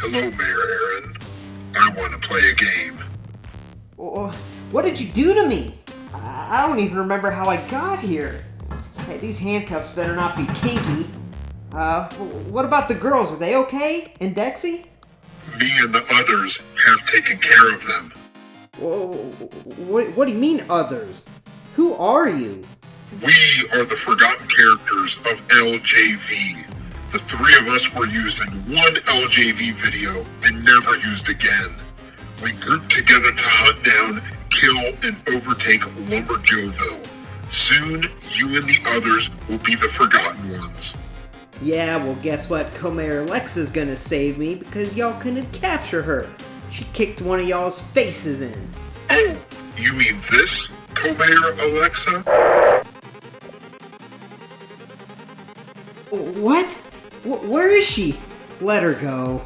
Hello, Mayor Aaron. I want to play a game. What did you do to me? I don't even remember how I got here. Hey, these handcuffs better not be kinky. What about the girls? Are they okay? And Dexy? Me and the others have taken care of them. What do you mean, others? Who are you? We are the forgotten characters of LJV. The three of us were used in one LJV video and never used again. We grouped together to hunt down, kill, and overtake LumberJillville. Soon, you and the others will be the forgotten ones. Yeah, well, guess what? Co-Mayor Alexa's gonna save me because y'all couldn't capture her. She kicked one of y'all's faces in. Oh, you mean this, Co-Mayor Alexa? What? Where is she? Let her go.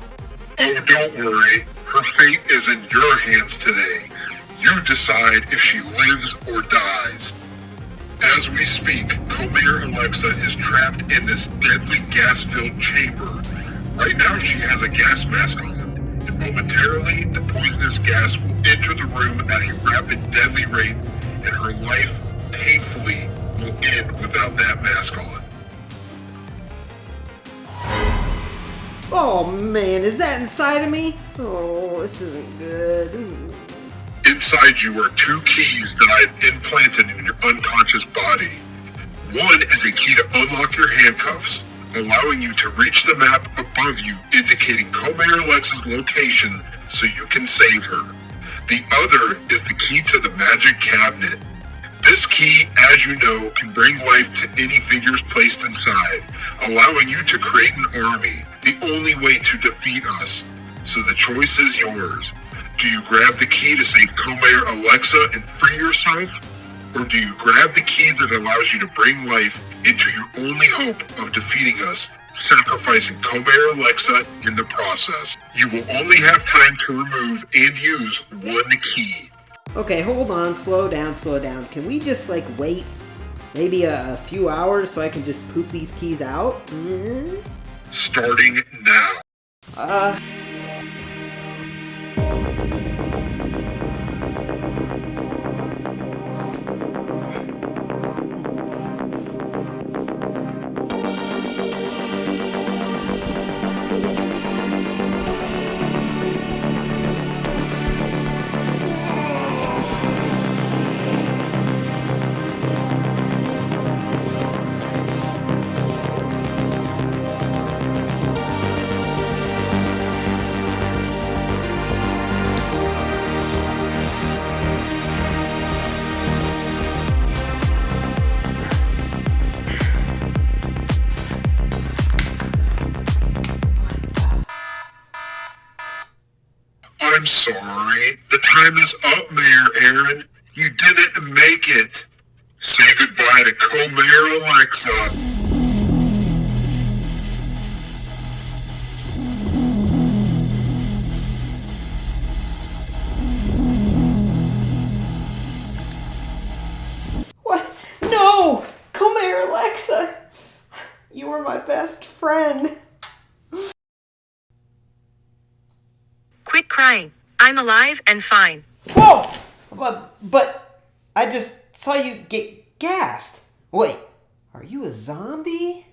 Oh, don't worry. Her fate is in your hands today. You decide if she lives or dies. As we speak, Co-Mayor Alexa is trapped in this deadly gas-filled chamber. Right now she has a gas mask on, and momentarily the poisonous gas will enter the room at a rapid, deadly rate, and her life, painfully, will end without that mask on. Oh man, is that inside of me? Oh, this isn't good. Inside you are two keys that I've implanted in your unconscious body. One is a key to unlock your handcuffs, allowing you to reach the map above you indicating Co-Mayor Alexa's location so you can save her. The other is the key to the magic cabinet. This key, as you know, can bring life to any figures placed inside, allowing you to create an army, the only way to defeat us. So the choice is yours. Do you grab the key to save Co-Mayor Alexa and free yourself? Or do you grab the key that allows you to bring life into your only hope of defeating us, sacrificing Co-Mayor Alexa in the process? You will only have time to remove and use one key. Okay, hold on, slow down. Can we just, wait maybe a few hours so I can just poop these keys out? Starting now. I'm sorry. The time is up, Mayor Aaron. You didn't make it. Say goodbye to Co-Mayor Alexa. What? No! Co-Mayor Alexa! You were my best friend. Quit crying. I'm alive and fine. Whoa! But I just saw you get gassed. Wait, are you a zombie?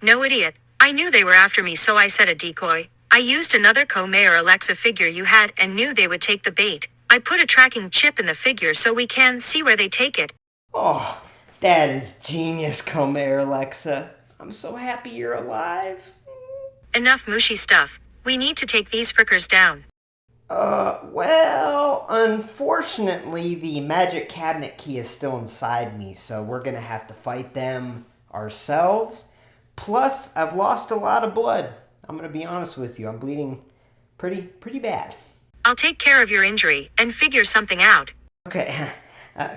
No, idiot. I knew they were after me, so I set a decoy. I used another Co-Mayor Alexa figure you had and knew they would take the bait. I put a tracking chip in the figure so we can see where they take it. Oh, that is genius, Co-Mayor Alexa. I'm so happy you're alive. Enough mushy stuff. We need to take these frickers down. Well, unfortunately, the magic cabinet key is still inside me, so we're gonna have to fight them ourselves. Plus, I've lost a lot of blood. I'm gonna be honest with you, I'm bleeding pretty bad. I'll take care of your injury and figure something out. Okay,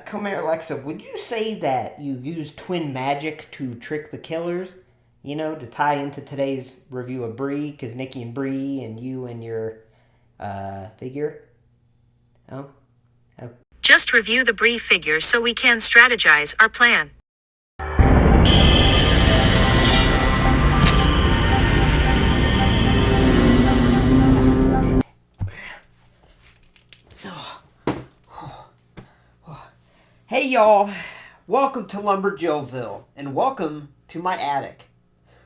Co-Mayor Alexa, would you say that you used twin magic to trick the killers? You know, to tie into today's review of Brie, because Nikki and Brie and you and your figure? Oh? Just review the Brie figure so we can strategize our plan. Hey y'all, welcome to LumberJillville, and welcome to my attic.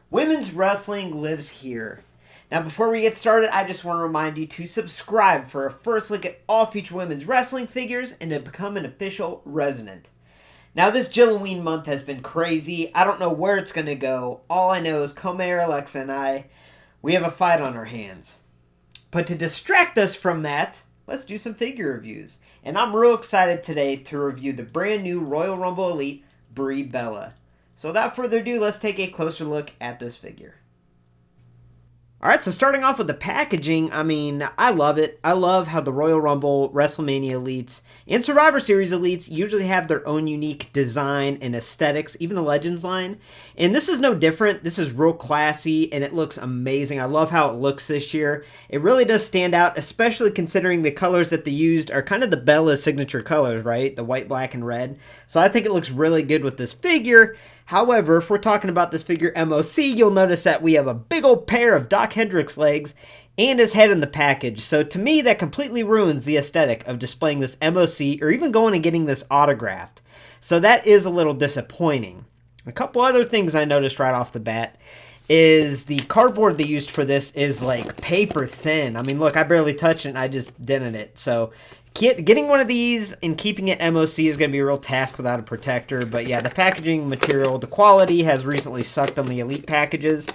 Women's wrestling lives here. Now before we get started, I just want to remind you to subscribe for a first look at all future women's wrestling figures and to become an official resident. Now this Jill-O-Ween month has been crazy. I don't know where it's going to go. All I know is co-mayor Alexa and I, we have a fight on our hands. But to distract us from that, let's do some figure reviews. And I'm real excited today to review the brand new Royal Rumble Elite Brie Bella. So without further ado, let's take a closer look at this figure. Alright, so starting off with the packaging, I love it. I love how the Royal Rumble, WrestleMania Elites, and Survivor Series Elites usually have their own unique design and aesthetics, even the Legends line. And this is no different. This is real classy, and it looks amazing. I love how it looks this year. It really does stand out, especially considering the colors that they used are kind of the Bella's signature colors, right? The white, black, and red. So I think it looks really good with this figure. However, if we're talking about this figure MOC, you'll notice that we have a big old pair of Doc Hendricks legs and his head in the package. So to me, that completely ruins the aesthetic of displaying this MOC or even going and getting this autographed. So that is a little disappointing. A couple other things I noticed right off the bat is the cardboard they used for this is like paper thin. I mean, look, I barely touched it and I just dented it. So getting one of these and keeping it MOC is going to be a real task without a protector. But yeah, the packaging material, the quality has recently sucked on the Elite packages.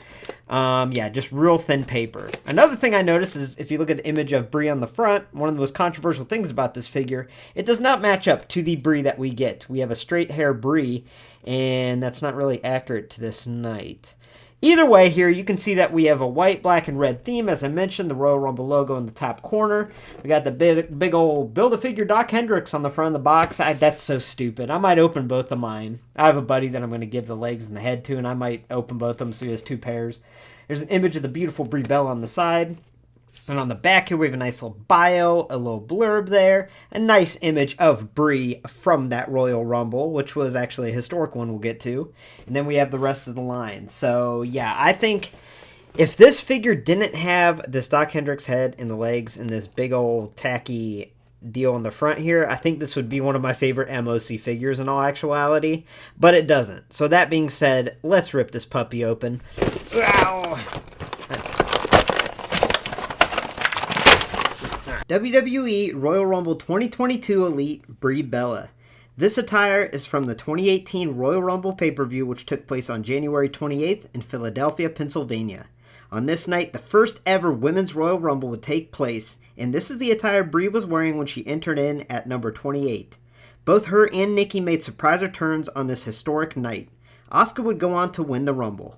Yeah, just real thin paper. Another thing I noticed is if you look at the image of Brie on the front, one of the most controversial things about this figure, it does not match up to the Brie that we get. We have a straight hair Brie, and that's not really accurate to this night. Either way, here you can see that we have a white, black, and red theme. As I mentioned, the Royal Rumble logo in the top corner. We got the big old Build-A-Figure Doc Hendricks on the front of the box. That's so stupid. I might open both of mine. I have a buddy that I'm going to give the legs and the head to, and I might open both of them so he has two pairs. There's an image of the beautiful Brie Bella on the side. And on the back here, we have a nice little bio, a little blurb there, a nice image of Brie from that Royal Rumble, which was actually a historic one we'll get to. And then we have the rest of the line. So, yeah, I think if this figure didn't have this Doc Hendricks head and the legs and this big old tacky deal on the front here, I think this would be one of my favorite MOC figures in all actuality. But it doesn't. So that being said, let's rip this puppy open. Ow! WWE Royal Rumble 2022 Elite Brie Bella. This attire is from the 2018 Royal Rumble pay-per-view, which took place on January 28th in Philadelphia, Pennsylvania. On this night, the first ever Women's Royal Rumble would take place, and this is the attire Brie was wearing when she entered in at number 28. Both her and Nikki made surprise returns on this historic night. Asuka would go on to win the Rumble.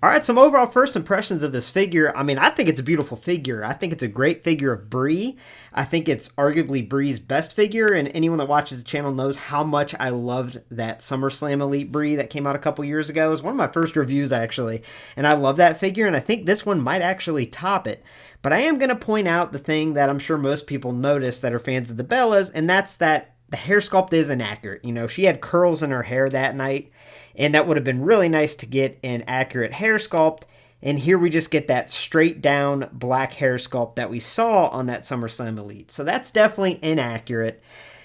Alright, some overall first impressions of this figure. I think it's a beautiful figure. I think it's a great figure of Brie. I think it's arguably Brie's best figure, and anyone that watches the channel knows how much I loved that SummerSlam Elite Brie that came out a couple years ago. It was one of my first reviews, actually, and I love that figure, and I think this one might actually top it. But I am going to point out the thing that I'm sure most people notice that are fans of the Bellas, and that's that the hair sculpt is inaccurate. You know, she had curls in her hair that night, and that would have been really nice to get an accurate hair sculpt. And here we just get that straight down black hair sculpt that we saw on that SummerSlam Elite. So that's definitely inaccurate.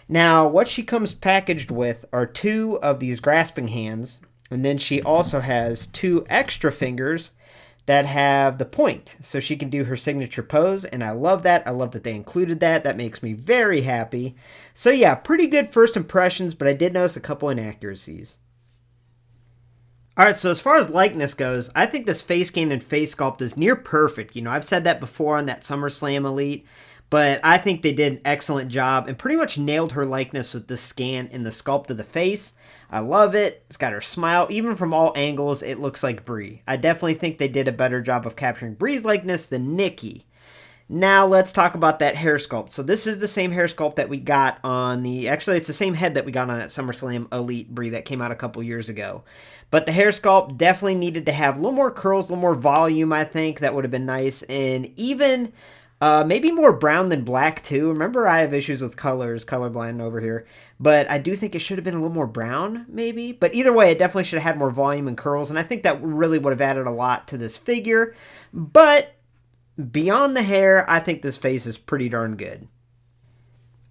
Now, what she comes packaged with are two of these grasping hands, and then she also has two extra fingers that have the point, so she can do her signature pose, and I love that. I love that they included that. That makes me very happy. So yeah, pretty good first impressions, but I did notice a couple inaccuracies. Alright, so as far as likeness goes, I think this face scan and face sculpt is near perfect. You know, I've said that before on that SummerSlam Elite, but I think they did an excellent job and pretty much nailed her likeness with the scan and the sculpt of the face. I love it. It's got her smile. Even from all angles, it looks like Brie. I definitely think they did a better job of capturing Brie's likeness than Nikki. Now let's talk about that hair sculpt. So this is the same hair sculpt that we got on the... Actually, it's the same head that we got on that SummerSlam Elite Brie that came out a couple years ago. But the hair sculpt definitely needed to have a little more curls, a little more volume, I think. That would have been nice. And even maybe more brown than black, too. Remember, I have issues with colors, colorblind over here. But I do think it should have been a little more brown, maybe. But either way, it definitely should have had more volume and curls. And I think that really would have added a lot to this figure. But beyond the hair, I think this face is pretty darn good.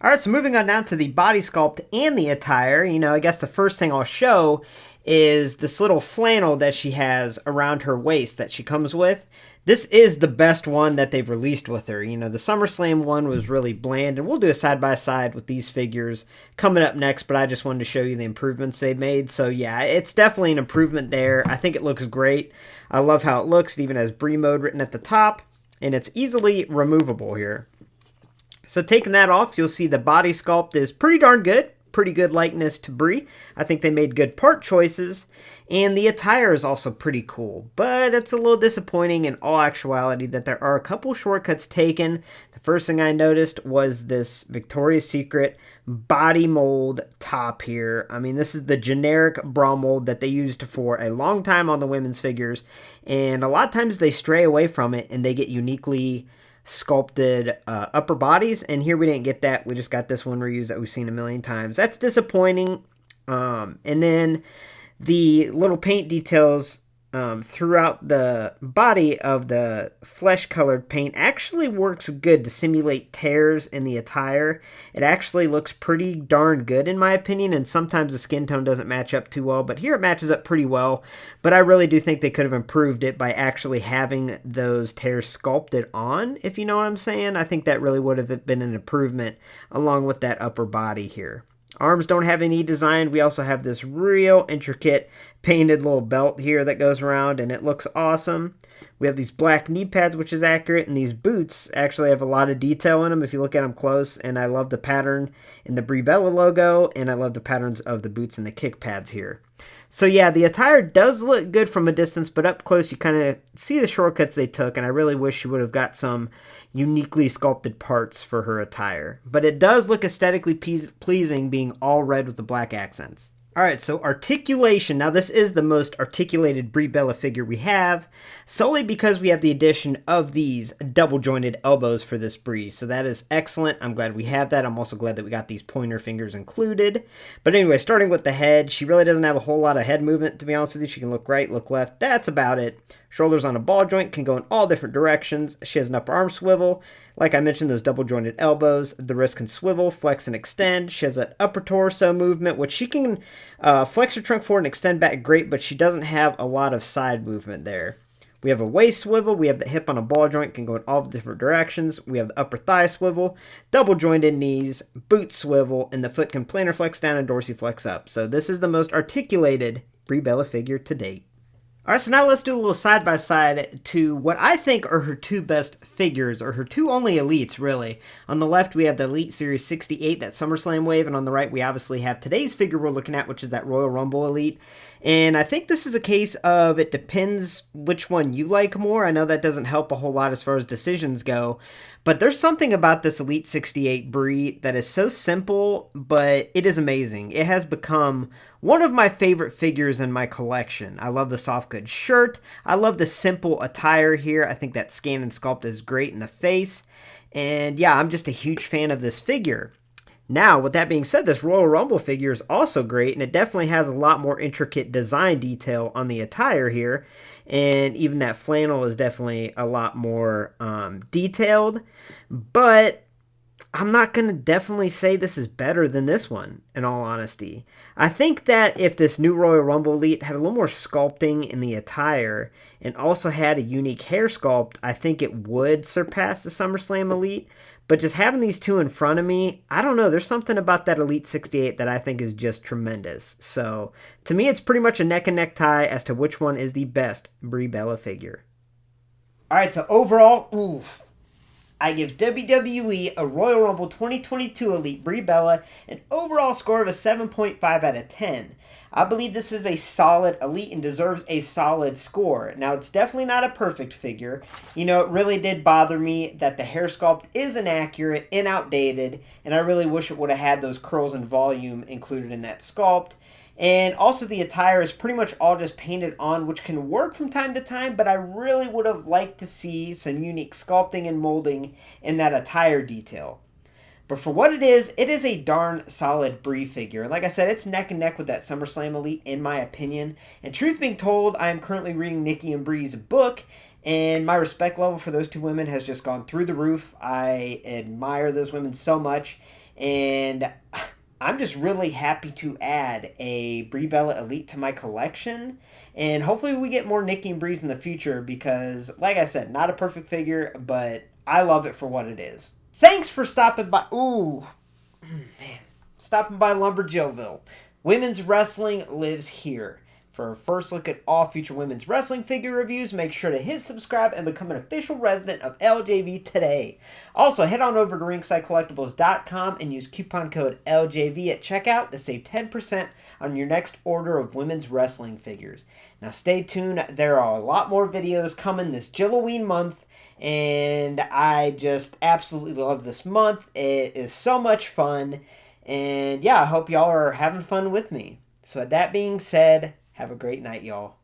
All right, so moving on down to the body sculpt and the attire. I guess the first thing I'll show is this little flannel that she has around her waist that she comes with. This is the best one that they've released with her. The SummerSlam one was really bland, and we'll do a side-by-side with these figures coming up next, but I just wanted to show you the improvements they've made. So yeah, it's definitely an improvement there. I think it looks great. I love how it looks. It even has Brie mode written at the top, and it's easily removable here. So taking that off, you'll see the body sculpt is pretty darn good. Pretty good likeness to Brie. I think they made good part choices, and the attire is also pretty cool, but it's a little disappointing in all actuality that there are a couple shortcuts taken. The first thing I noticed was this Victoria's Secret body mold top here. I mean, this is the generic bra mold that they used for a long time on the women's figures, and a lot of times they stray away from it and they get uniquely sculpted upper bodies, and here we didn't get that. We just got this one reused that we've seen a million times. That's disappointing. And then the little paint details throughout the body of the flesh colored paint actually works good to simulate tears in the attire. It actually looks pretty darn good in my opinion, and sometimes the skin tone doesn't match up too well, but here it matches up pretty well. But I really do think they could have improved it by actually having those tears sculpted on, if you know what I'm saying. I think that really would have been an improvement along with that upper body here. Arms don't have any design. We also have this real intricate painted little belt here that goes around, and it looks awesome. We have these black knee pads, which is accurate, and these boots actually have a lot of detail in them if you look at them close, and I love the pattern in the Brie Bella logo, and I love the patterns of the boots and the kick pads here. So yeah, the attire does look good from a distance, but up close you kind of see the shortcuts they took, and I really wish she would have got some uniquely sculpted parts for her attire. But it does look aesthetically pleasing being all red with the black accents. Alright, so Articulation. Now this is the most articulated Brie Bella figure we have, solely because we have the addition of these double jointed elbows for this Brie. So that is excellent. I'm glad we have that. I'm also glad that we got these pointer fingers included. But anyway, starting with the head, she really doesn't have a whole lot of head movement, to be honest with you. She can look right, look left. That's about it. Shoulders on a ball joint, can go in all different directions. She has an upper arm swivel. Like I mentioned, those double jointed elbows. The wrist can swivel, flex, and extend. She has that upper torso movement, which she can flex her trunk forward and extend back great, but she doesn't have a lot of side movement there. We have a waist swivel. We have the hip on a ball joint, can go in all different directions. We have the upper thigh swivel, double jointed knees, boot swivel, and the foot can plantar flex down and dorsiflex up. So this is the most articulated Brie Bella figure to date. Alright, so now let's do a little side-by-side to what I think are her two best figures, or her two only elites, really. On the left, we have the Elite Series 68, that SummerSlam wave, and on the right, we obviously have today's figure we're looking at, which is that Royal Rumble Elite. And I think this is a case of it depends which one you like more. I know that doesn't help a whole lot as far as decisions go, but there's something about this Elite 68 Brie that is so simple, but it is amazing. It has become one of my favorite figures in my collection. I love the soft goods shirt. I love the simple attire here. I think that scan and sculpt is great in the face. And yeah, I'm just a huge fan of this figure. Now, with that being said, this Royal Rumble figure is also great, and it definitely has a lot more intricate design detail on the attire here. And even that flannel is definitely a lot more detailed. But I'm not going to definitely say this is better than this one, in all honesty. I think that if this new Royal Rumble Elite had a little more sculpting in the attire and also had a unique hair sculpt, I think it would surpass the SummerSlam Elite. But just having these two in front of me, I don't know. There's something about that Elite 68 that I think is just tremendous. So, to me, it's pretty much a neck and neck tie as to which one is the best Brie Bella figure. Alright, so overall, I give WWE a Royal Rumble 2022 Elite Brie Bella an overall score of a 7.5 out of 10. I believe this is a solid Elite and deserves a solid score. Now, it's definitely not a perfect figure. You know, it really did bother me that the hair sculpt is inaccurate and outdated, and I really wish it would have had those curls and volume included in that sculpt. And also the attire is pretty much all just painted on, which can work from time to time, but I really would have liked to see some unique sculpting and molding in that attire detail. But for what it is a darn solid Brie figure. Like I said, it's neck and neck with that SummerSlam Elite in my opinion. And truth being told, I am currently reading Nikki and Brie's book, and my respect level for those two women has just gone through the roof. I admire those women so much. And I'm just really happy to add a Brie Bella Elite to my collection. And hopefully we get more Nikki and Brees in the future because, like I said, not a perfect figure, but I love it for what it is. Thanks for stopping by. Ooh, man. Stopping by LumberJillville. Women's wrestling lives here. For a first look at all future women's wrestling figure reviews, make sure to hit subscribe and become an official resident of LJV today. Also, head on over to ringsidecollectibles.com and use coupon code LJV at checkout to save 10% on your next order of women's wrestling figures. Now stay tuned, there are a lot more videos coming this Jill-O-Ween month, and I just absolutely love this month. It is so much fun, and yeah, I hope y'all are having fun with me. So with that being said, have a great night, y'all.